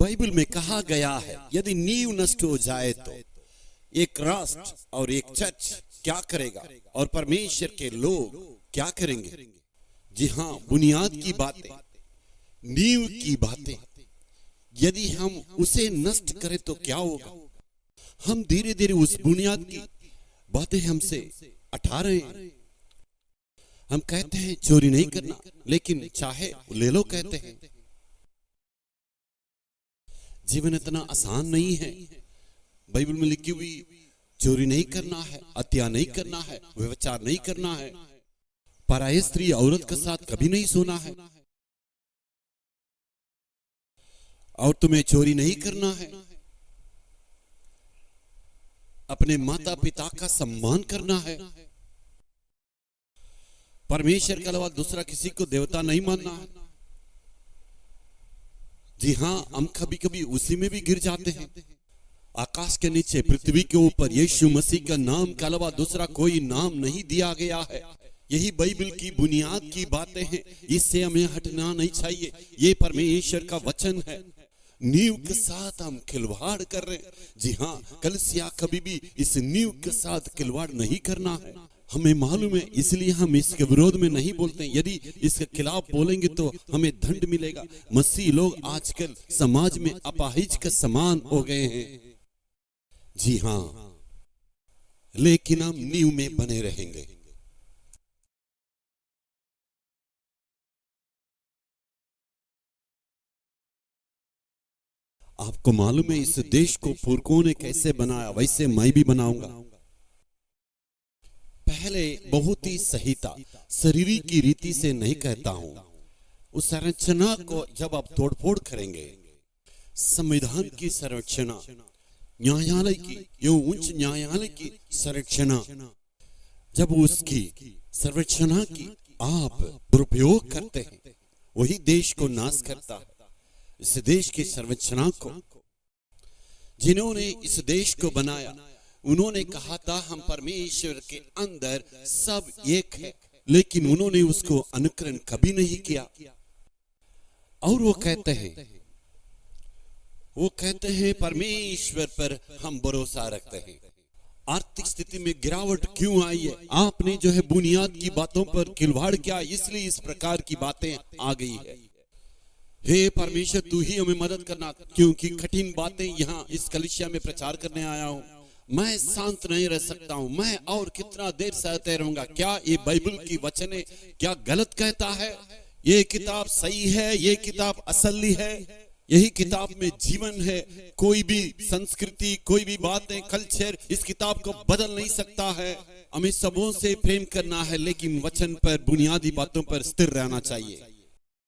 Bible में कहा गया है यदि नींव नष्ट हो जाए तो एक राष्ट्र और एक चर्च क्या करेगा और परमेश्वर के लोग क्या करेंगे। जी हाँ, बुनियाद की बातें, नींव की बातें यदि हम उसे नष्ट करें तो क्या होगा। हम धीरे धीरे उस बुनियाद की बातें हमसे हटा रहे हैं। हम कहते हैं चोरी नहीं करना, लेकिन चाहे ले लो कहते हैं। जीवन इतना आसान नहीं है। बाइबल में लिखी हुई चोरी नहीं करना है, हत्या नहीं करना है, व्यभिचार नहीं करना है, पराई स्त्री औरत के साथ कभी नहीं सोना है, और तुम्हें चोरी नहीं करना है, अपने माता पिता का सम्मान करना है, परमेश्वर के अलावा दूसरा किसी को देवता नहीं मानना है। जी हाँ, हम कभी कभी उसी में भी गिर जाते हैं। आकाश के नीचे पृथ्वी के ऊपर यीशु मसीह का नाम के अलावा दूसरा कोई नाम नहीं दिया गया है। यही बाइबल की बुनियाद की बातें हैं, इससे हमें हटना नहीं चाहिए। ये परमेश्वर का वचन है। नींव के साथ हम खिलवाड़ कर रहे हैं। जी हाँ, कलीसिया कभी भी इस नींव के साथ खिलवाड़ नहीं करना है। हमें मालूम है, इसलिए हम इसके विरोध में नहीं बोलते हैं। यदि इसके खिलाफ बोलेंगे तो हमें दंड मिलेगा। मसीह लोग आजकल समाज में अपाहिज के समान हो गए हैं। जी हाँ, लेकिन हम नींव में बने रहेंगे। आपको मालूम है इस देश को पुरखों ने कैसे बनाया, वैसे मैं भी बनाऊंगा। पहले बहुत ही सही था, शरीरी की रीति से नहीं कहता हूं। उस संरचना को जब आप तोड़फोड़ करेंगे, संविधान की संरचना, न्यायालय की, यो उच्च न्यायालय की संरचना, जब उसकी संरचना की आप दुरुपयोग करते हैं, वही देश को नाश करता है। इस देश की संरचना को जिन्होंने इस देश को बनाया, उन्होंने कहा था हम परमेश्वर के अंदर सब एक है, लेकिन उन्होंने उसको अनुकरण कभी नहीं किया। और वो कहते हैं परमेश्वर पर हम भरोसा रखते हैं। आर्थिक स्थिति में गिरावट क्यों आई है? आपने जो है बुनियाद की बातों पर खिलवाड़ किया, इसलिए इस प्रकार की बातें आ गई है। हे परमेश्वर, तू ही हमें मदद करना, क्योंकि कठिन बातें यहाँ इस कलीसिया में प्रचार करने आया हूँ। मैं शांत नहीं रह सकता हूँ। मैं और कितना देर सहते रहूंगा? क्या ये बाइबल की वचन क्या गलत कहता है? ये किताब सही है, ये किताब असली है, यही किताब में जीवन है। कोई भी संस्कृति, कोई भी बातें, कल्चर इस किताब को बदल नहीं सकता है। हमें सबों से प्रेम करना है, लेकिन वचन पर, बुनियादी बातों पर स्थिर रहना चाहिए।